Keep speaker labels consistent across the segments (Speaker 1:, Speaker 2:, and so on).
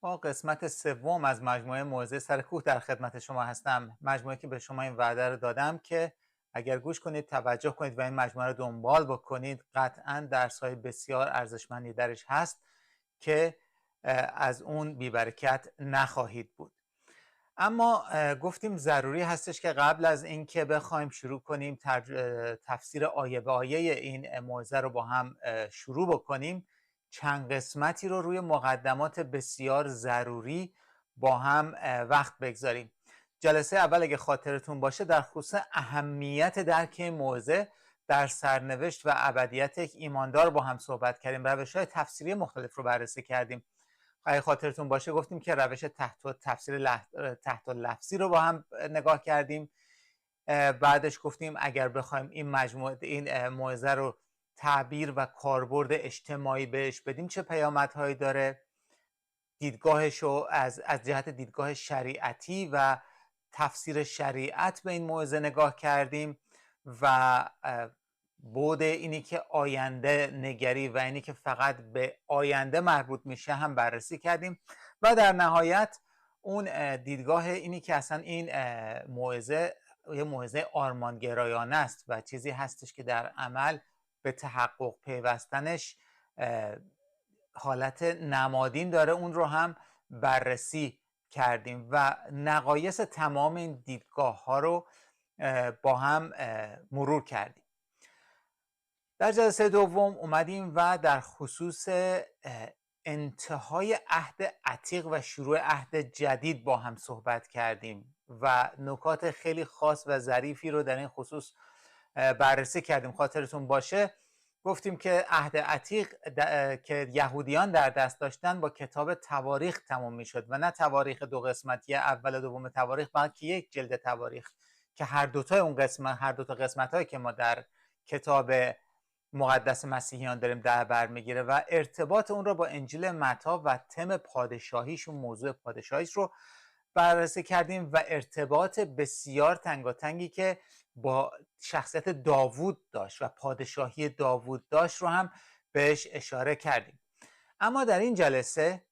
Speaker 1: با قسمت سوم از مجموعه موعظه سر کوه در خدمت شما هستم. مجموعه که به شما این وعده رو دادم که اگر گوش کنید، توجه کنید و این مجموعه رو دنبال بکنید، قطعاً درس‌های بسیار ارزشمندی درش هست که از اون بی‌برکت نخواهید بود. اما گفتیم ضروری هستش که قبل از اینکه بخوایم شروع کنیم تفسیر آیه به آیه این موعظه رو با هم شروع بکنیم، چند قسمتی رو روی مقدمات بسیار ضروری با هم وقت بگذاریم. جلسه اول اگه خاطرتون باشه در خصوص اهمیت درک موعظه در سرنوشت و ابدیت یک ایماندار با هم صحبت کردیم. روش‌های تفسیری مختلف رو بررسی کردیم. اگه خاطرتون باشه گفتیم که روش تفسیر تحت لفظی رو با هم نگاه کردیم. بعدش گفتیم اگر بخوایم این موعظه رو تعبیر و کاربرد اجتماعی بهش بدیم چه پیامدهایی داره، دیدگاهش رو از جهت دیدگاه شریعتی و تفسیر شریعت به این موعظه نگاه کردیم و بعد اینی که آینده نگری و اینی که فقط به آینده مربوط میشه هم بررسی کردیم و در نهایت اون دیدگاه اینی که اصلا این موعظه یه موعظه آرمانگرایانه است و چیزی هستش که در عمل به تحقق پیوستنش حالت نمادین داره، اون رو هم بررسی کردیم و نقایص تمام این دیدگاه ها رو با هم مرور کردیم. در جلسه دوم اومدیم و در خصوص انتهای عهد عتیق و شروع عهد جدید با هم صحبت کردیم و نکات خیلی خاص و ظریفی رو در این خصوص بررسی کردیم. خاطرتون باشه گفتیم که عهد عتیق که یهودیان در دست داشتن با کتاب تواریخ تموم میشد و نه تواریخ دو قسمتی اول و دوم تواریخ، بلکه یک جلد تواریخ که هر دوتا قسمت هایی که ما در کتاب مقدس مسیحیان داریم در بر میگیره و ارتباط اون رو با انجیل متی و تم پادشاهیشون، موضوع پادشاهیش رو بررسی کردیم و ارتباط بسیار تنگاتنگی که با شخصیت داوود داشت و پادشاهی داوود داشت رو هم بهش اشاره کردیم. اما در این جلسه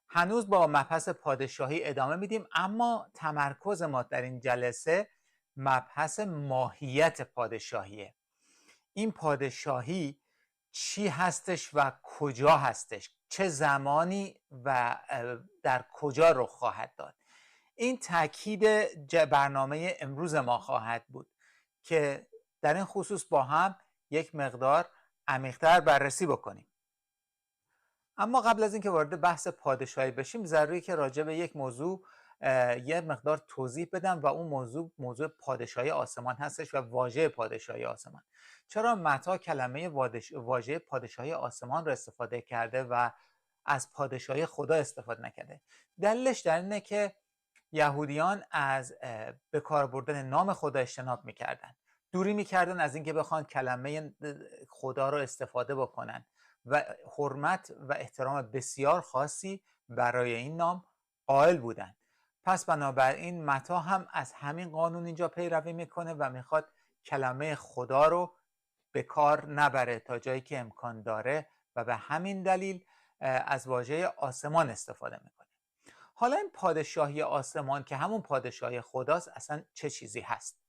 Speaker 1: هنوز با مبحث پادشاهی ادامه میدیم، اما تمرکز ما در این جلسه مبحث ماهیت پادشاهیه. این پادشاهی چی هستش و کجا هستش، چه زمانی و در کجا رخ خواهد داد. این تاکید برنامه امروز ما خواهد بود که در این خصوص با هم یک مقدار عمیق‌تر بررسی بکنیم. اما قبل از اینکه وارد بحث پادشاهی بشیم ضروری که راجع به یک موضوع یه مقدار توضیح بدم و اون موضوع پادشاهی آسمان هستش و واژه پادشاهی آسمان. چرا متی کلمه واژه پادشاهی آسمان رو استفاده کرده و از پادشاهی خدا استفاده نکرده؟ دلیلش در اینه که یهودیان از به کار بردن نام خدا اجتناب میکردن، دوری میکردن از اینکه بخوان کلمه خدا رو استفاده بکنن و حرمت و احترام بسیار خاصی برای این نام قائل بودن. پس بنابراین متی هم از همین قانون اینجا پیروی میکنه و میخواد کلمه خدا رو به کار نبره تا جایی که امکان داره و به همین دلیل از واژه آسمان استفاده میکنه. حالا این پادشاهی آسمان که همون پادشاهی خداست اصلا چه چیزی هست؟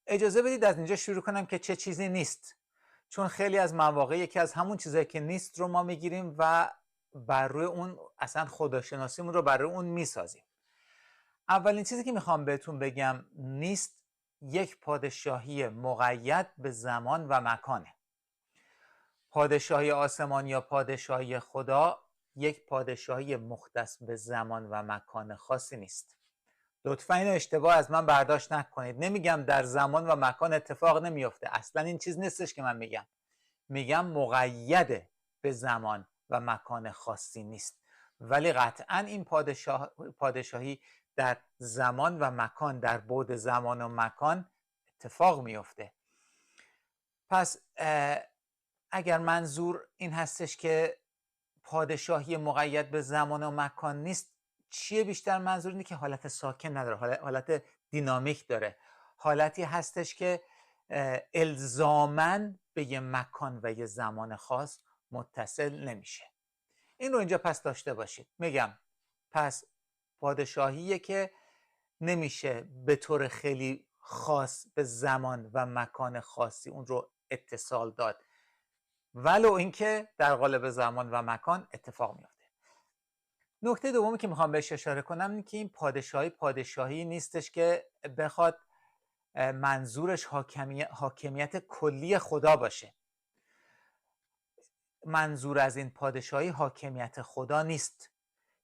Speaker 1: اجازه بدید از اینجا شروع کنم که چه چیزی نیست، چون خیلی از مواقع یکی از همون چیزایی که نیست رو ما میگیریم و بر روی اون اصلا خداشناسیمون رو بر روی اون میسازیم. اولین چیزی که میخوام بهتون بگم نیست یک پادشاهی مقید به زمان و مکانه. پادشاهی آسمان یا پادشاهی خدا یک پادشاهی مختص به زمان و مکان خاصی نیست. لطفا اینو اشتباه از من برداشت نکنید. نمیگم در زمان و مکان اتفاق نمیفته، اصلا این چیز نیستش که من میگم مقید به زمان و مکان خاصی نیست، ولی قطعا این پادشاهی در زمان و مکان، در بعد زمان و مکان اتفاق میفته. پس اگر منظور این هستش که پادشاهی مقید به زمان و مکان نیست، چیه بیشتر منظور اینه که حالت ساکن نداره، حالت دینامیک داره، حالتی هستش که الزاماً به یه مکان و یه زمان خاص متصل نمیشه. این رو اینجا پس داشته باشید. میگم پس پادشاهیه که نمیشه به طور خیلی خاص به زمان و مکان خاصی اون رو اتصال داد، ولو اینکه در قالب زمان و مکان اتفاق میفته. نکته دومی که میخوام بهش اشاره کنم اینه که این پادشاهی نیستش که بخواد منظورش حاکمیت کلی خدا باشه. منظور از این پادشاهی حاکمیت خدا نیست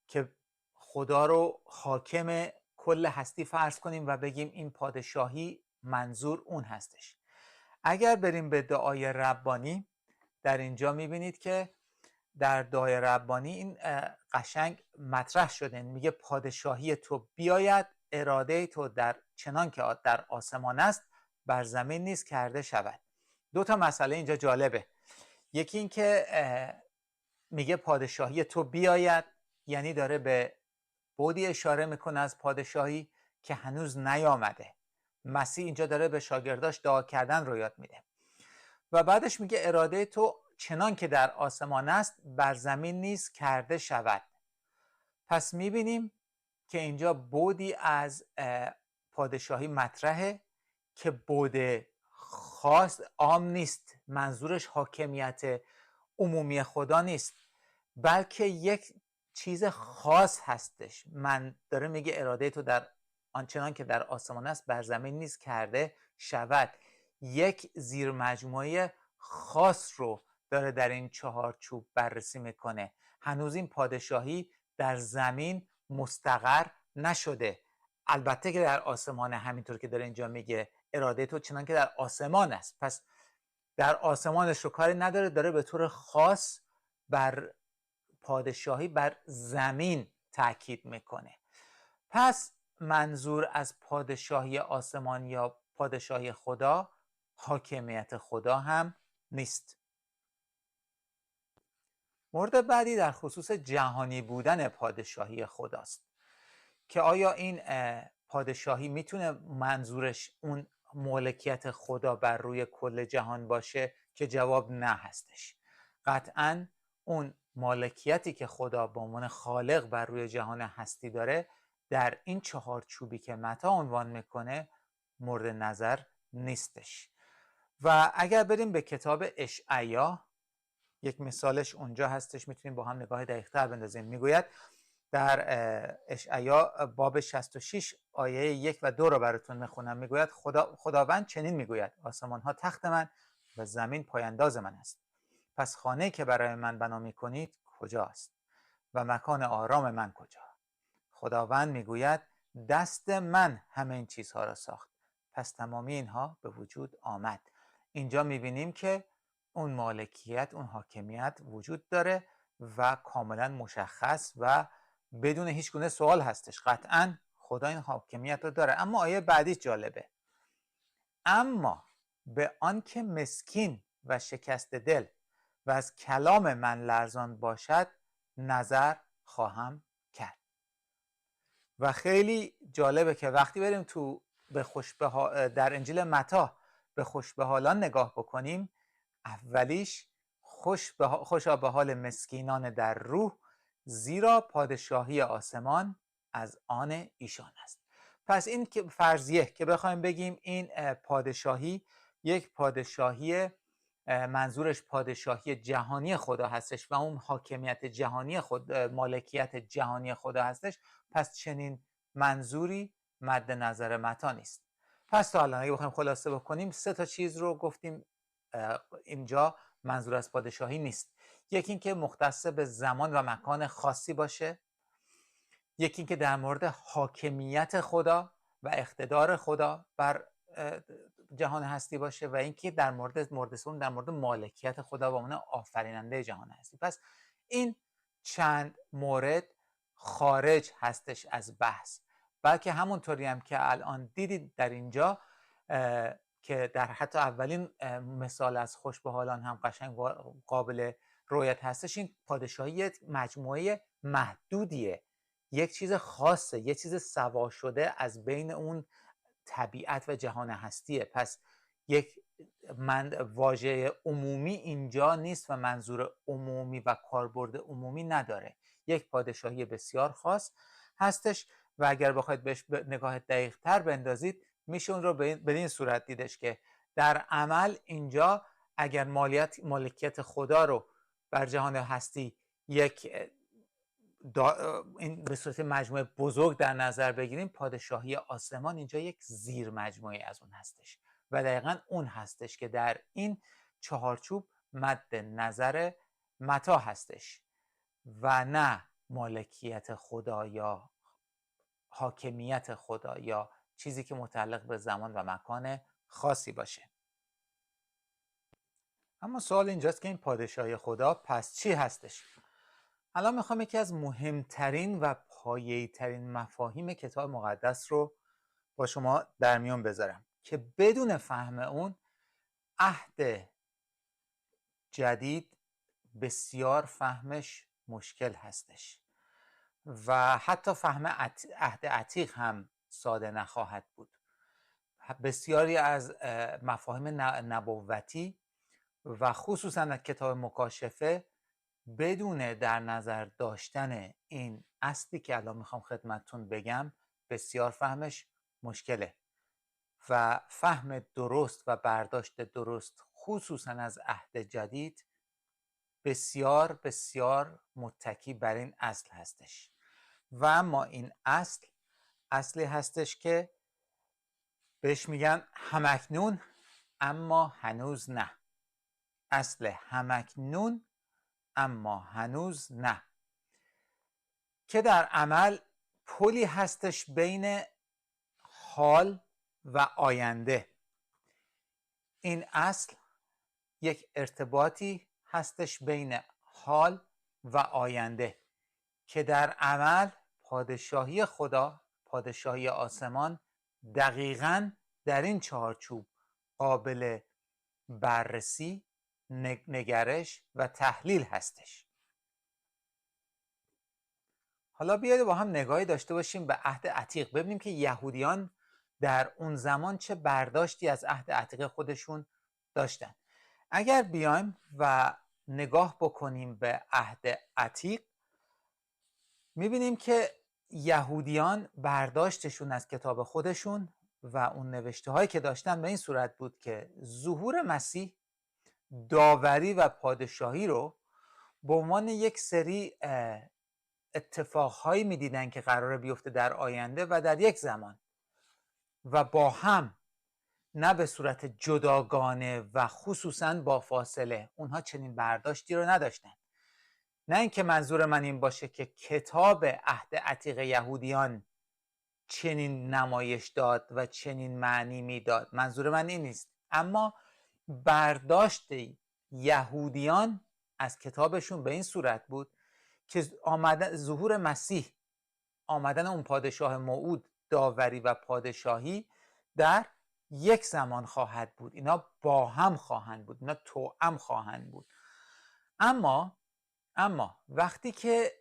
Speaker 1: که خدا رو حاکم کل هستی فرض کنیم و بگیم این پادشاهی منظور اون هستش. اگر بریم به دعای ربانی، در اینجا میبینید که در دعای ربانی این قشنگ مطرح شده، میگه پادشاهی تو بیاید، اراده تو در چنان که در آسمان است بر زمین نیز کرده شود. دو تا مسئله اینجا جالبه. یکی این که میگه پادشاهی تو بیاید، یعنی داره به بعدی اشاره میکنه از پادشاهی که هنوز نیامده. مسیح اینجا داره به شاگرداش دعا کردن رو یاد میده و بعدش میگه اراده تو چنان که در آسمان است بر زمین نیز کرده شود. پس میبینیم که اینجا بعدی از پادشاهی مطرحه که بعد خاص عام نیست، منظورش حاکمیت عمومی خدا نیست، بلکه یک چیز خاص هستش. من داره میگه اراده تو در آنچنان که در آسمان است بر زمین نیز کرده شود. یک زیر مجموعه خاص رو داره در این چهارچوب بررسی میکنه. هنوز این پادشاهی در زمین مستقر نشده، البته که در آسمان، همینطور که داره اینجا میگه اراده تو چنان که در آسمان است. پس در آسمانش رو کاری نداره، داره به طور خاص بر پادشاهی بر زمین تاکید میکنه. پس منظور از پادشاهی آسمان یا پادشاهی خدا حاکمیت خدا هم نیست. مورد بعدی در خصوص جهانی بودن پادشاهی خداست که آیا این پادشاهی میتونه منظورش اون مالکیت خدا بر روی کل جهان باشه؟ که جواب نه هستش. قطعاً اون مالکیتی که خدا به عنوان خالق بر روی جهان هستی داره در این چهارچوبی که متی عنوان میکنه مورد نظر نیستش. و اگر بریم به کتاب اشعیا، یک مثالش اونجا هستش، میتونیم با هم نگاه دقیق‌تر بندازیم. میگوید در اشعیا باب 66 آیه 1 و 2 رو براتون میخونم. میگوید خداوند چنین میگوید آسمان ها تخت من و زمین پایانداز من است. پس خانه‌ای که برای من بنا میکنید کجاست و مکان آرام من کجا؟ خداوند میگوید دست من همه این چیزها را ساخت، پس تمامی اینها به وجود آمد. اینجا میبینیم که اون مالکیت، اون حاکمیت وجود داره و کاملا مشخص و بدون هیچ گونه سوال هستش. قطعاً خدا این حاکمیت رو داره. اما آیه بعدی جالبه. اما به آن که مسکین و شکست دل و از کلام من لرزان باشد نظر خواهم کرد. و خیلی جالبه که وقتی بریم تو در انجیل متی به خوشبحالان نگاه بکنیم، اولیش خوشا به حال مسکینان در روح، زیرا پادشاهی آسمان از آن ایشان است. پس این که فرضیه که بخوایم بگیم این پادشاهی یک پادشاهی منظورش پادشاهی جهانی خدا هستش و اون حاکمیت جهانی مالکیت جهانی خدا هستش، پس چنین منظوری مد نظر متی نیست. پس تا الان اگه بخوایم خلاصه بکنیم 3 تا چیز رو گفتیم اینجا منظور از پادشاهی نیست. یکی این که مختص به زمان و مکان خاصی باشه، یکی این که در مورد حاکمیت خدا و اقتدار خدا بر جهان هستی باشه و اینکه در مورد مالکیت خدا و اون آفریننده جهان هستی. پس این چند مورد خارج هستش از بحث، بلکه همونطوری هم که الان دیدید در اینجا که در حتی اولین مثال از خوشبحالان هم قشنگ قابل رویت هستش، این پادشاهی مجموعه محدودیه، یک چیز خاصه، یک چیز سوا شده از بین اون طبیعت و جهان هستیه. پس یک واژه عمومی اینجا نیست و منظور عمومی و کاربرد عمومی نداره. یک پادشاهی بسیار خاص هستش و اگر بخواید بهش نگاه دقیق تر بندازید میشه اون رو به این صورت دیدش که در عمل اینجا اگر مالکیت خدا رو بر جهان هستی یک این به صورت مجموعه بزرگ در نظر بگیریم، پادشاهی آسمان اینجا یک زیر مجموعه از اون هستش و دقیقا اون هستش که در این چهارچوب مد نظر متا هستش و نه مالکیت خدا یا حاکمیت خدا یا چیزی که متعلق به زمان و مکان خاصی باشه. اما سوال اینجاست که این پادشاهی خدا پس چی هستش؟ الان میخوام یکی از مهمترین و پایه‌ای ترین مفاهیم کتاب مقدس رو با شما در میان بذارم که بدون فهم اون عهد جدید بسیار فهمش مشکل هستش و حتی فهم عهد عتیق هم ساده نخواهد بود. بسیاری از مفاهیم نبوتی و خصوصا کتاب مکاشفه بدون در نظر داشتن این اصلی که الان میخوام خدمتتون بگم بسیار فهمش مشکله و فهم درست و برداشت درست خصوصا از عهد جدید بسیار بسیار متکی بر این اصل هستش و اما این اصلی هستش که بهش میگن همکنون اما هنوز نه. اصل همکنون اما هنوز نه که در عمل پلی هستش بین حال و آینده. این اصل یک ارتباطی هستش بین حال و آینده که در عمل پادشاهی خدا، پادشاهی آسمان دقیقاً در این چارچوب قابل بررسی، نگرش و تحلیل هستش. حالا بیایید با هم نگاهی داشته باشیم به عهد عتیق، ببینیم که یهودیان در اون زمان چه برداشتی از عهد عتیق خودشون داشتن. اگر بیایم و نگاه بکنیم به عهد عتیق میبینیم که یهودیان برداشتشون از کتاب خودشون و اون نوشته هایی که داشتن به این صورت بود که ظهور مسیح داوری و پادشاهی رو به عنوان یک سری اتفاقهایی میدیدن که قراره بیفته در آینده و در یک زمان و با هم، نه به صورت جداگانه و خصوصا با فاصله. اونها چنین برداشتی رو نداشتن. نه اینکه منظور من این باشه که کتاب عهد عتیق یهودیان چنین نمایش داد و چنین معنی میداد، منظور من این نیست، اما برداشت یهودیان از کتابشون به این صورت بود که ظهور مسیح، آمدن اون پادشاه موعود، داوری و پادشاهی در یک زمان خواهد بود. اینا با هم خواهند بود، اینا توأم خواهند بود. اما وقتی که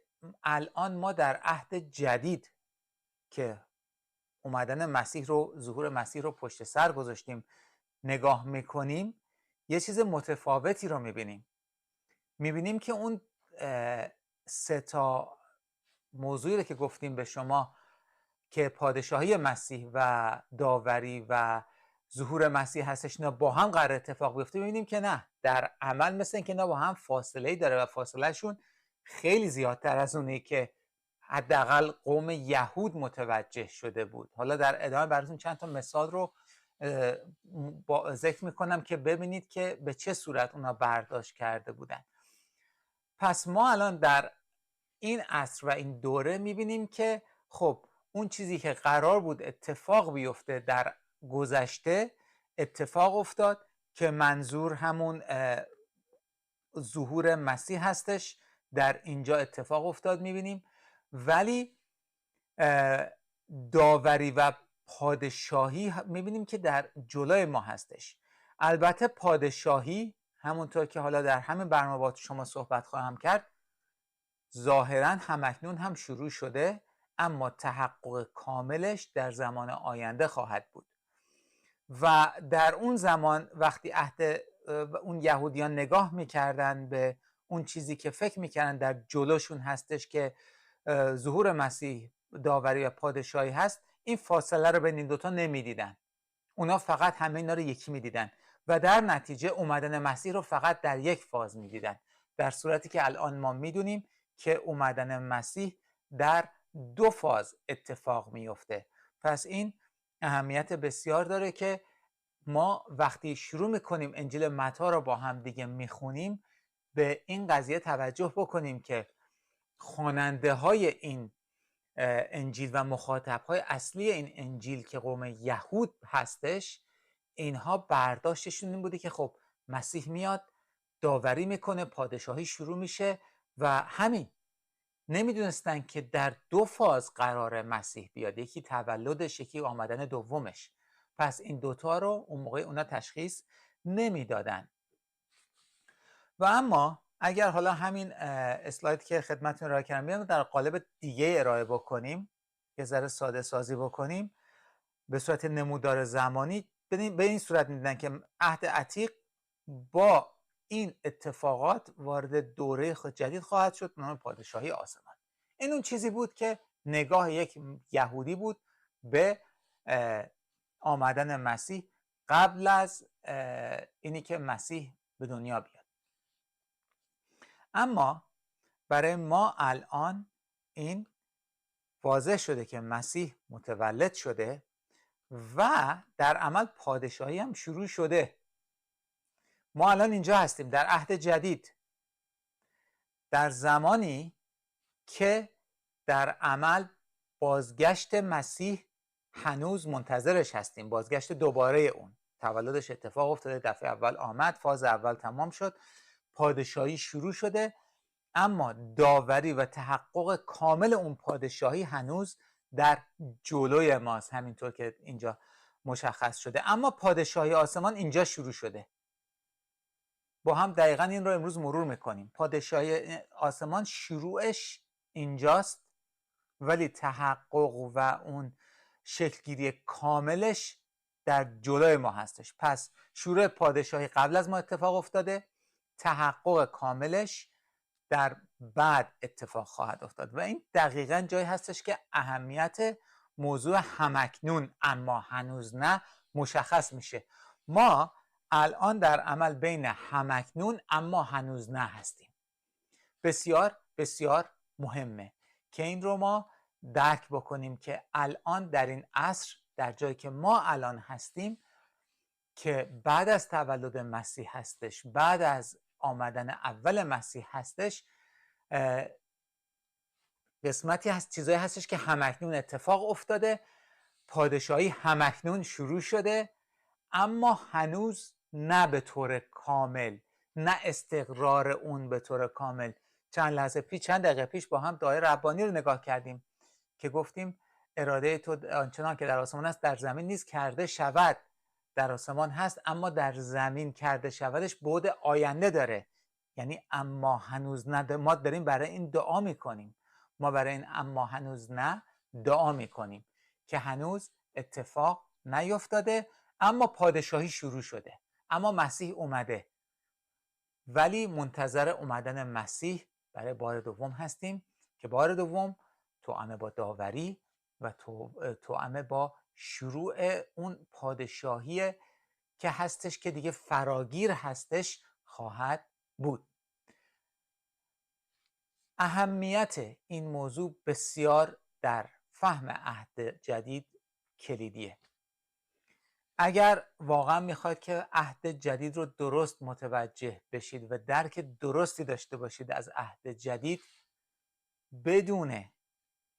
Speaker 1: الان ما در عهد جدید که اومدن مسیح رو، ظهور مسیح رو پشت سر گذاشتیم نگاه میکنیم، یه چیز متفاوتی رو میبینیم که اون سه تا موضوعی رو که گفتیم به شما که پادشاهی مسیح و داوری و ظهور مسیح هستش، اینا با هم قرار اتفاق بیفته، میبینیم که نه، در عمل مثل اینکه اینا با هم فاصله‌ای داره و فاصله شون خیلی زیادتر از اونی که حداقل قوم یهود متوجه شده بود. حالا در ادامه براتون چند تا مثال رو ذکر میکنم که ببینید که به چه صورت اونا برداشت کرده بودن. پس ما الان در این عصر و این دوره میبینیم که خب اون چیزی که قرار بود اتفاق بیفته در گذشته اتفاق افتاد که منظور همون ظهور مسیح هستش، در اینجا اتفاق افتاد میبینیم، ولی داوری و پادشاهی میبینیم که در جلوی ما هستش. البته پادشاهی همونطور که حالا در همین برنامه با شما صحبت خواهم کرد ظاهراً همکنون هم شروع شده، اما تحقق کاملش در زمان آینده خواهد بود. و در اون زمان وقتی اون یهودیان نگاه میکردن به اون چیزی که فکر میکردن در جلوشون هستش که ظهور مسیح داوری و پادشاهی هست، این فاصله رو بین این دوتا نمیدیدن. اونا فقط همه اینا رو یکی میدیدن و در نتیجه اومدن مسیح رو فقط در یک فاز میدیدن، در صورتی که الان ما میدونیم که اومدن مسیح در دو فاز اتفاق میفته. پس این اهمیت بسیار داره که ما وقتی شروع میکنیم انجیل متی رو با هم دیگه میخونیم به این قضیه توجه بکنیم که خواننده های این انجیل و مخاطب های اصلی این انجیل که قوم یهود هستش، اینها برداشتشون این بوده که خب مسیح میاد داوری میکنه، پادشاهی شروع میشه و همین. نمیدونستن که در دو فاز قرار مسیح بیاد، یکی تولدش، یکی آمدن دومش. پس این دوتا رو اون موقع اونا تشخیص نمیدادن. و اما اگر حالا همین اسلاید که خدمتتون ارائه کردم بیام در قالب دیگه ارائه بکنیم، یه ذره ساده سازی بکنیم به صورت نمودار زمانی، به این صورت میدیدن که عهد عتیق با این اتفاقات وارد دوره جدید خواهد شد، نام پادشاهی آسمان. این اون چیزی بود که نگاه یک یهودی بود به آمدن مسیح قبل از اینی که مسیح به دنیا بیاد. اما برای ما الان این واضح شده که مسیح متولد شده و در عمل پادشاهی هم شروع شده. ما الان اینجا هستیم در عهد جدید، در زمانی که در عمل بازگشت مسیح هنوز منتظرش هستیم، بازگشت دوباره اون. تولدش اتفاق افتاده، دفعه اول آمد، فاز اول تمام شد، پادشاهی شروع شده، اما داوری و تحقق کامل اون پادشاهی هنوز در جلوی ماست، همینطور که اینجا مشخص شده. اما پادشاهی آسمان اینجا شروع شده. با هم دقیقا این رو امروز مرور میکنیم. پادشاهی آسمان شروعش اینجاست، ولی تحقق و اون شکلگیری کاملش در جلوی ما هستش. پس شروع پادشاهی قبل از ما اتفاق افتاده، تحقق کاملش در بعد اتفاق خواهد افتاد و این دقیقاً جایی هستش که اهمیت موضوع همکنون اما هنوز نه مشخص میشه. ما الان در عمل بین همکنون اما هنوز نه هستیم. بسیار بسیار مهمه که این رو ما درک بکنیم که الان در این عصر، در جایی که ما الان هستیم، که بعد از تولد مسیح هستش، بعد از آمدن اول مسیح هستش، قسمتی هست، چیزایی هستش که همکنون اتفاق افتاده، پادشاهی همکنون شروع شده، اما هنوز نه به طور کامل، نه استقرار اون به طور کامل. چند دقیقه پیش با هم دعای ربانی رو نگاه کردیم که گفتیم اراده تو آنچنان که در آسمان است در زمین نیست کرده شود. در آسمان هست اما در زمین کرده شودش بعد آینده داره. یعنی اما هنوز نه، ما داریم برای این دعا میکنیم. ما برای این اما هنوز نه دعا میکنیم که هنوز اتفاق نیفتاده اما پادشاهی شروع شده، اما مسیح اومده، ولی منتظر اومدن مسیح برای بار دوم هستیم که بار دوم توأم با داوری و توأم با شروع اون پادشاهی که هستش که دیگه فراگیر هستش خواهد بود. اهمیت این موضوع بسیار در فهم عهد جدید کلیدیه. اگر واقعا میخواید که عهد جدید رو درست متوجه بشید و درک درستی داشته باشید از عهد جدید، بدون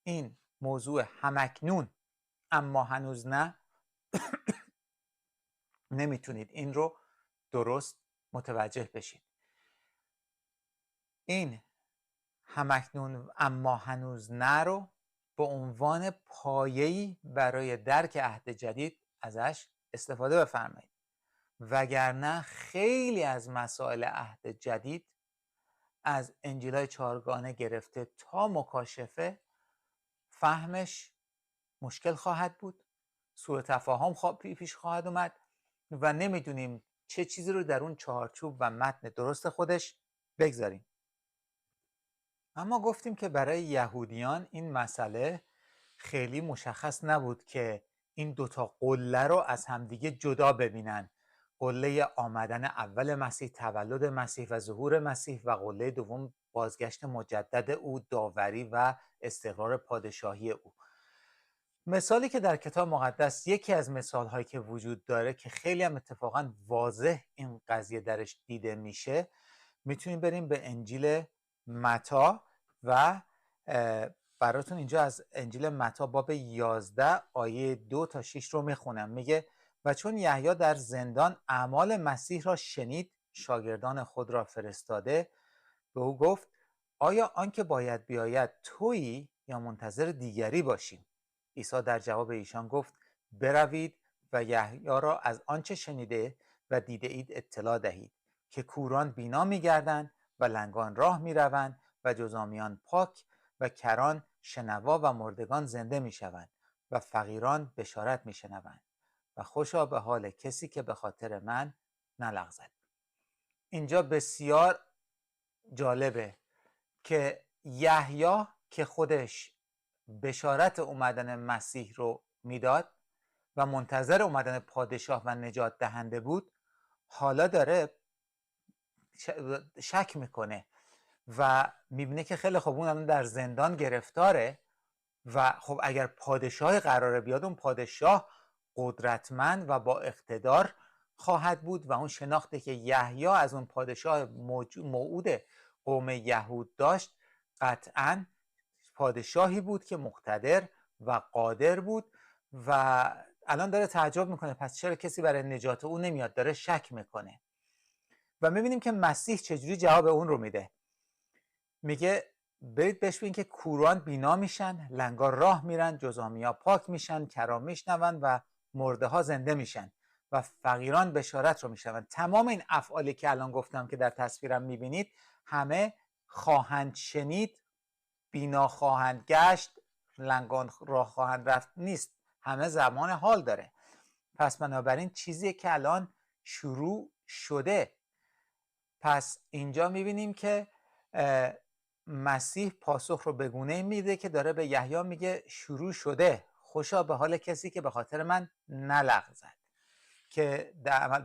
Speaker 1: این موضوع همکنون اما هنوز نه نمیتونید این رو درست متوجه بشید. این همکنون اما هنوز نه رو به عنوان پایه‌ای برای درک عهد جدید ازش استفاده بفرمایید، وگرنه خیلی از مسائل عهد جدید از انجیل‌های چهارگانه گرفته تا مکاشفه فهمش مشکل خواهد بود سوء تفاهم پیش خواهد اومد و نمیدونیم چه چیزی رو در اون چارچوب و متن درست خودش بگذاریم. اما گفتیم که برای یهودیان این مسئله خیلی مشخص نبود که این دوتا قله رو از همدیگه جدا ببینن. قله آمدن اول مسیح، تولد مسیح و ظهور مسیح، و قله دوم بازگشت مجدد او، داوری و استقرار پادشاهی او. مثالی که در کتاب مقدس، یکی از مثالهایی که وجود داره که خیلی هم اتفاقا واضح این قضیه درش دیده میشه، میتونیم بریم به انجیل متی و براتون اینجا از انجیل متی باب 11 آیه 2 تا 6 رو میخونم. میگه و چون یحیی در زندان اعمال مسیح را شنید، شاگردان خود را فرستاده به او گفت آیا آنکه باید بیاید تویی یا منتظر دیگری باشیم؟ عیسی در جواب ایشان گفت بروید و یحیی را از آنچه شنیده و دیده اید اطلاع دهید که کوران بینا می‌گردند و لنگان راه می‌روند و جزامیان پاک و کران شنوا و مردگان زنده می‌شوند و فقیران بشارت می‌شنوند و خوشا به حال کسی که به خاطر من نلغزد. اینجا بسیار جالبه که یحیی که خودش بشارت اومدن مسیح رو میداد و منتظر اومدن پادشاه و نجات دهنده بود، حالا داره شک میکنه و میبینه که خیلی خوب اون الان در زندان گرفتاره و خب اگر پادشاه قراره بیاد، اون پادشاه قدرتمند و با اقتدار خواهد بود و اون شناخته که یحیی از اون پادشاه موعود قوم یهود داشت قطعاً پادشاهی بود که مقتدر و قادر بود و الان داره تعجب میکنه پس چرا کسی برای نجات او نمیاد، داره شک میکنه. و میبینیم که مسیح چجوری جواب اون رو میده. میگه برید بهش بگین که کوران بینا میشن، لنگار راه میرن، جزامیا پاک میشن، کرام میشنون و مرده ها زنده میشن و فقیران بشارت رو میشنون. تمام این افعالی که الان گفتم که در تصویرم میبینید همه خواهند شنید، بینا خواهند گشت، لنگان راه خواهند رفت نیست، همه زمان حال داره. پس بنابراین چیزی که الان شروع شده. پس اینجا میبینیم که مسیح پاسخ رو به گونه‌ای میده که داره به یحیی میگه شروع شده، خوشا به حال کسی که به خاطر من نلغزد، که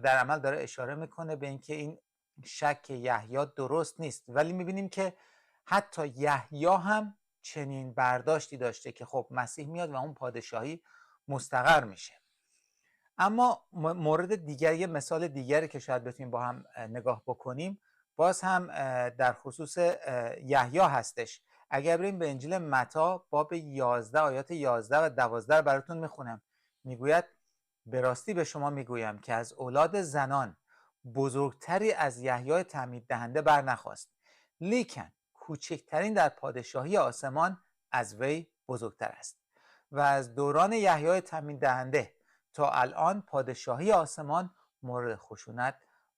Speaker 1: در عمل داره اشاره میکنه به اینکه این شک یحیی درست نیست. ولی میبینیم که حتی یحیی هم چنین برداشتی داشته که خب مسیح میاد و اون پادشاهی مستقر میشه. اما مورد دیگر، یه مثال دیگری که شاید بتونیم با هم نگاه بکنیم، باز هم در خصوص یحیی هستش. اگر بریم به انجیل متی باب 11 آیات 11 و 12 براتون میخونم. میگوید به راستی به شما میگویم که از اولاد زنان بزرگتری از یحیی تعمید دهنده برنخواست، لیکن کوچکترین در پادشاهی آسمان از وی بزرگتر است. و از دوران یحیی تعمید دهنده تا الان پادشاهی آسمان مورد خشونت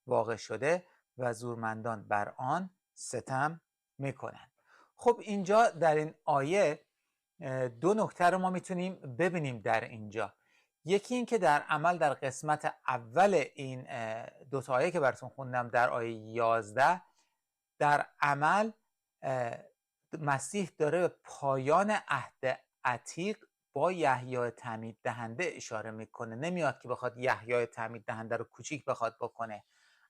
Speaker 1: واقع شده و زورمندان بر آن ستم میکنند. خب اینجا در این آیه دو نکته رو ما میتونیم ببینیم در اینجا. یکی این که در عمل در قسمت اول این دو تا آیه که براتون خوندم در آیه 11 در عمل مسیح داره به پایان عهد عتیق با یحیی تعمید دهنده اشاره میکنه. نمیاد که بخواد یحیی تعمید دهنده رو کوچیک بخواد بکنه،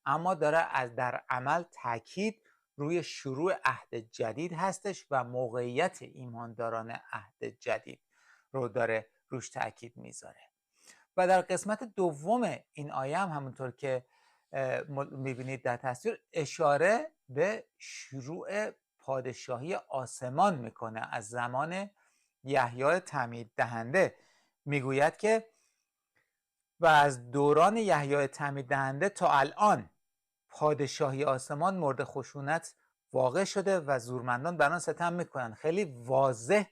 Speaker 1: اما داره از در عمل تاکید روی شروع عهد جدید هستش و موقعیت ایمانداران عهد جدید رو داره روش تاکید میذاره. و در قسمت دوم این آیه هم همونطور که میبینید در تصویر اشاره به شروع پادشاهی آسمان میکنه. از زمان یحیی تعمید دهنده میگوید که و از دوران یحیی تعمید دهنده تا الان پادشاهی آسمان مورد خشونت واقع شده و زورمندان بر آن ستم میکنن. خیلی واضح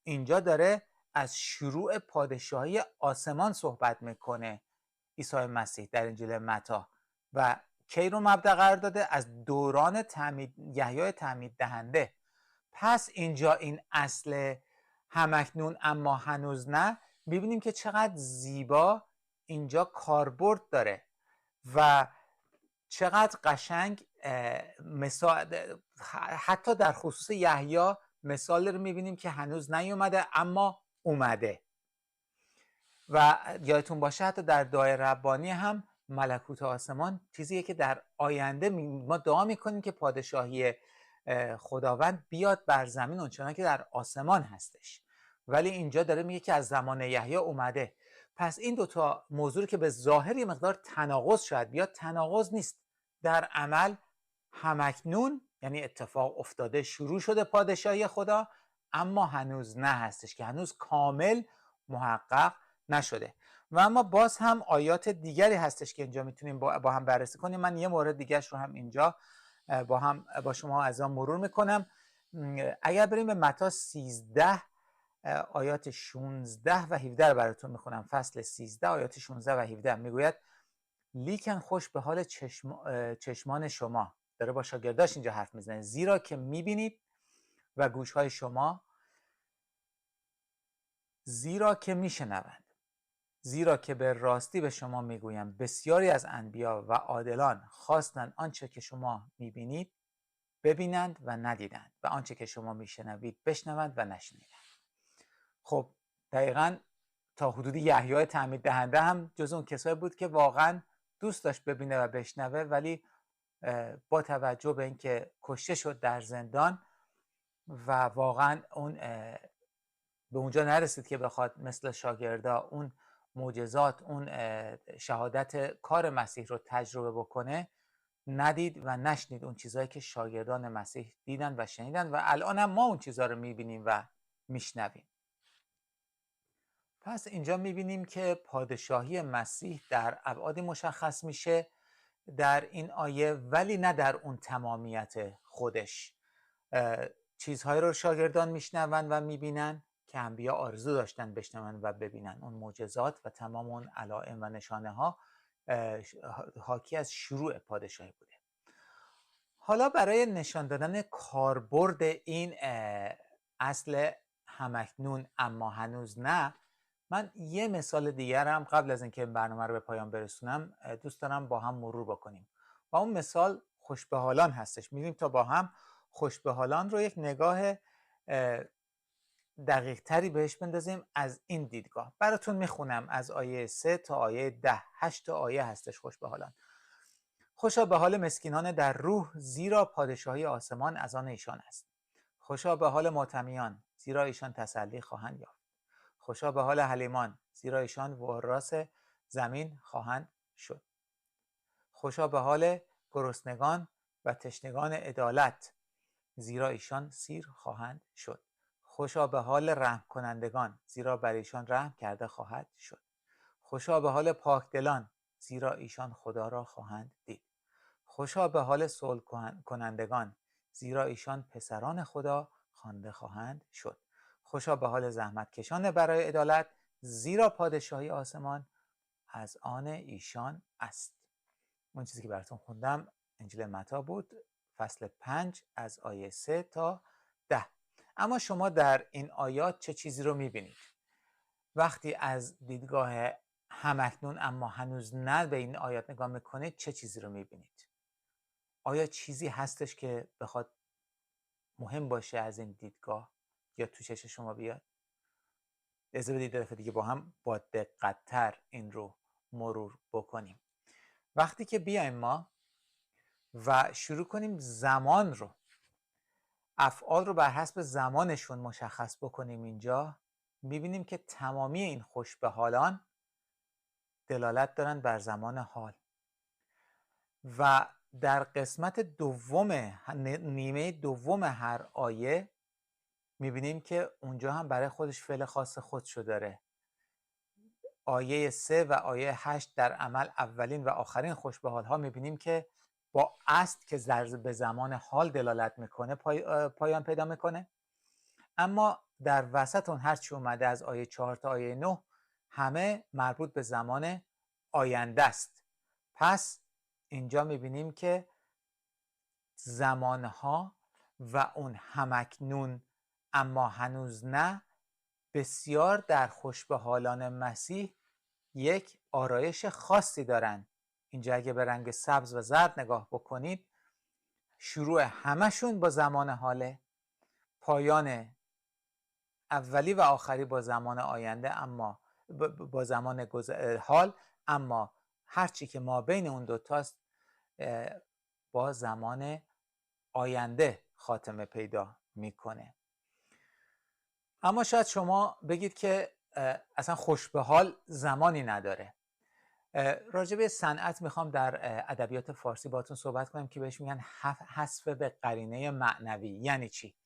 Speaker 1: اینجا داره از شروع پادشاهی آسمان صحبت میکنه عیسی مسیح در انجیل متی و کی رو مبدأ قرار داده؟ از دوران یحیی تعمید دهنده. پس اینجا این اصل همکنون اما هنوز نه میبینیم که چقدر زیبا اینجا کاربرد داره و چقدر قشنگ مثال، حتی در خصوص یحیی مثال رو میبینیم که هنوز نیومده اما اومده. و یادتون باشه حتی در دعای ربانی هم ملکوت آسمان چیزیه که در آینده ما دعا میکنیم که پادشاهی خداوند بیاد بر زمین اونچنان که در آسمان هستش، ولی اینجا داره میگه که از زمان یحیی اومده. پس این دوتا موضوع که به ظاهر یه مقدار تناقض شاید بیاد، تناقض نیست، در عمل همکنون یعنی اتفاق افتاده، شروع شده پادشاهی خدا، اما هنوز نه هستش، که هنوز کامل محقق نشده. و اما باز هم آیات دیگری هستش که اینجا میتونیم با هم بررسی کنیم. من یه مورد دیگرش رو هم اینجا با شما از آن مرور میکنم. اگر بریم به متی 13 آیات 16 و 17 رو براتون میخونم. فصل 13 آیات 16 و 17 میگوید لیکن خوش به حال چشمان شما، داره با شاگرداش اینجا حرف میزنه، زیرا که میبینید و گوشهای شما زیرا که میشنوند، زیرا که به راستی به شما میگویم بسیاری از انبیا و عادلان خواستند آنچه که شما میبینید ببینند و ندیدند و آنچه که شما میشنوید بشنوند و نشنیدند. خب دقیقاً تا حدودی یحیی تعمید دهنده هم جز اون کسایی بود که واقعاً دوست داشت ببینه و بشنوه، ولی با توجه به اینکه کشته شد در زندان و واقعاً اون به اونجا نرسید که بخواد مثل شاگردا اون معجزات، اون شهادت کار مسیح رو تجربه بکنه، ندید و نشنید اون چیزایی که شاگردان مسیح دیدن و شنیدن و الان هم ما اون چیزها رو میبینیم و میشنویم. پس اینجا میبینیم که پادشاهی مسیح در ابعادی مشخص میشه در این آیه، ولی نه در اون تمامیت خودش. چیزهایی رو شاگردان میشنون و میبینن که انبیا آرزو داشتن بشنون و ببینن. اون معجزات و تمام اون علائم و نشانه ها حاکی از شروع پادشاهی بوده. حالا برای نشان دادن کاربرد این اصل همکنون اما هنوز نه، من یه مثال دیگر هم قبل از اینکه برنامه رو به پایان برسونم دوست دارم با هم مرور بکنیم و اون مثال خوشبهالان هستش. می‌بینیم تا با هم خوشبهالان رو یک نگاه دقیق تری بهش بندازیم از این دیدگاه. براتون میخونم از آیه 3 تا آیه 10. 8 آیه هستش خوشبهالان. خوشا به حال مسکینان در روح، زیرا پادشاهی آسمان از آن ایشان است. خوشا به حال مطمئنان، زیرا ایشان تسلی خواهند یافت. خوشا به حال حلیمان، زیرا ایشان وراث زمین خواهند شد. خوشا به حال گرسنگان و تشنگان عدالت، زیرا ایشان سیر خواهند شد. خوشا به حال رحم کنندگان، زیرا بر ایشان رحم کرده خواهد شد. خوشا به حال پاکدلان، زیرا ایشان خدا را خواهند دید. خوشا به حال صلح کنندگان، زیرا ایشان پسران خدا خوانده خواهند شد. خوشا به حال زحمتکشان برای عدالت، زیرا پادشاهی آسمان از آن ایشان است. اون چیزی که براتون خوندم انجیل متی بود، فصل 5 از آیه 3 تا 10. اما شما در این آیات چه چیزی رو میبینید؟ وقتی از دیدگاه همکنون اما هنوز نه به این آیات نگاه میکنید چه چیزی رو میبینید؟ آیا چیزی هستش که بخواد مهم باشه از این دیدگاه یا تو چشم شما بیاد؟ اجازه بدید دفعه دیگه با هم با دقت‌تر این رو مرور بکنیم. وقتی که بیایم ما و شروع کنیم زمان رو، افعال رو بر حسب زمانشون مشخص بکنیم، اینجا میبینیم که تمامی این خوشبهالان دلالت دارن بر زمان حال و در قسمت دوم، نیمه دوم هر آیه میبینیم که اونجا هم برای خودش فعل خاص خودشو داره. آیه 3 و آیه 8 در عمل اولین و آخرین خوشبهال ها میبینیم که با است که به زمان حال دلالت میکنه پایان پیدا میکنه، اما در وسط اون هر چی اومده از آیه 4 تا آیه 9 همه مربوط به زمان آینده است. پس اینجا میبینیم که زمانها و اون همکنون اما هنوز نه بسیار در خوشبحالان مسیح یک آرایش خاصی دارن. اینجا اگه به رنگ سبز و زرد نگاه بکنید، شروع همشون با زمان حاله، پایان اولی و آخری با زمان آینده، اما با زمان حال، اما هرچی که ما بین اون دوتاست با زمان آینده خاتمه پیدا میکنه. اما شاید شما بگید که اصلا خوشبحال زمانی نداره. راجع به صنعت میخوام در ادبیات فارسی باهاتون صحبت کنم که بهش میگن حذف به قرینه معنوی. یعنی چی؟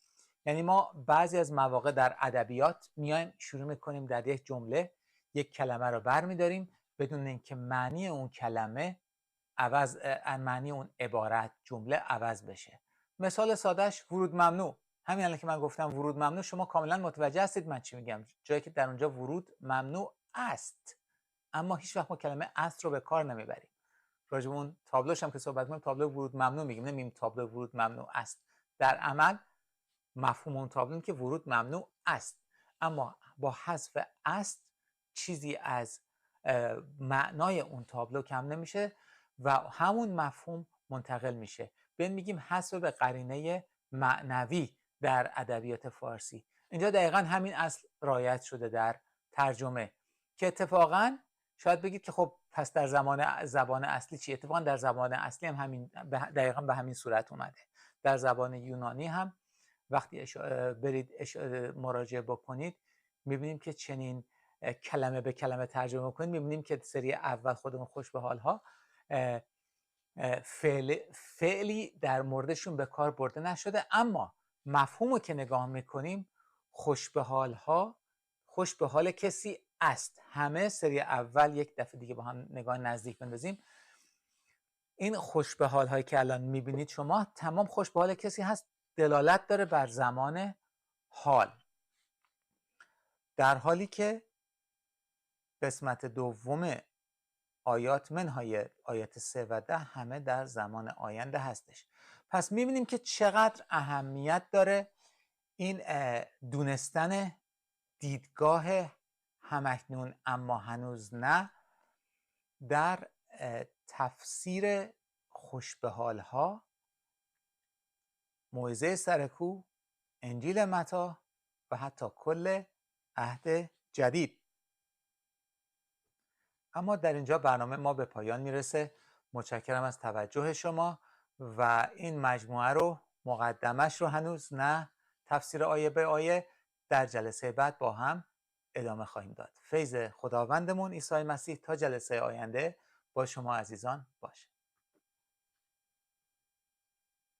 Speaker 1: یعنی ما بعضی از مواقع در ادبیات میایم شروع میکنیم در یک جمله یک کلمه رو برمیداریم بدون اینکه معنی اون کلمه معنی اون عبارت جمله عوض بشه. مثال سادهش ورود ممنوع. همین الان که من گفتم ورود ممنوع، شما کاملا متوجه هستید من چی میگم، جایی که در اونجا ورود ممنوع است، اما هیچ وقت ما کلمه است رو به کار نمیبریم. راجع به اون تابلوش هم که صحبت می‌کنیم تابلو ورود ممنوع میگیم، نمیگیم تابلو ورود ممنوع است. در عمل مفهوم اون تابلو که ورود ممنوع است، اما با حذف است چیزی از معنای اون تابلو کم نمیشه و همون مفهوم منتقل میشه. به میگیم حذف به قرینه معنوی در ادبیات فارسی. اینجا دقیقاً همین اصل رعایت شده در ترجمه، که اتفاقاً شاید بگید که خب پس در زبان اصلی چی؟ اتفاقاً در زبان اصلی هم همین دقیقاً به همین صورت اومده. در زبان یونانی هم وقتی برید مراجعه بکنید میبینیم که چنین کلمه به کلمه ترجمه کنید، میبینیم که سری اول خودمون خوشبحال ها فعلی در موردشون به کار برده نشده، اما مفهومو که نگاه میکنیم خوشبحال ها خوشبحال کسی است. همه سری اول یک دفعه دیگه با هم نگاه نزدیک بندازیم، این خوشبحال هایی که الان میبینید شما تمام خوشبحال کسی هست، دلالت داره بر زمان حال، در حالی که قسمت دوم آیات منهای آیات 3 و 10 همه در زمان آینده هستش. پس میبینیم که چقدر اهمیت داره این دونستن دیدگاه همکنون اما هنوز نه در تفسیر خوشبحال ها، موعظه سرکوه، انجیل متی و حتی کل عهد جدید. اما در اینجا برنامه ما به پایان میرسه. متشکرم از توجه شما و این مجموعه رو مقدمش رو هنوز نه تفسیر آیه به آیه در جلسه بعد با هم ادامه خواهیم داد. فیض خداوندمون عیسی مسیح تا جلسه آینده با شما عزیزان باشه.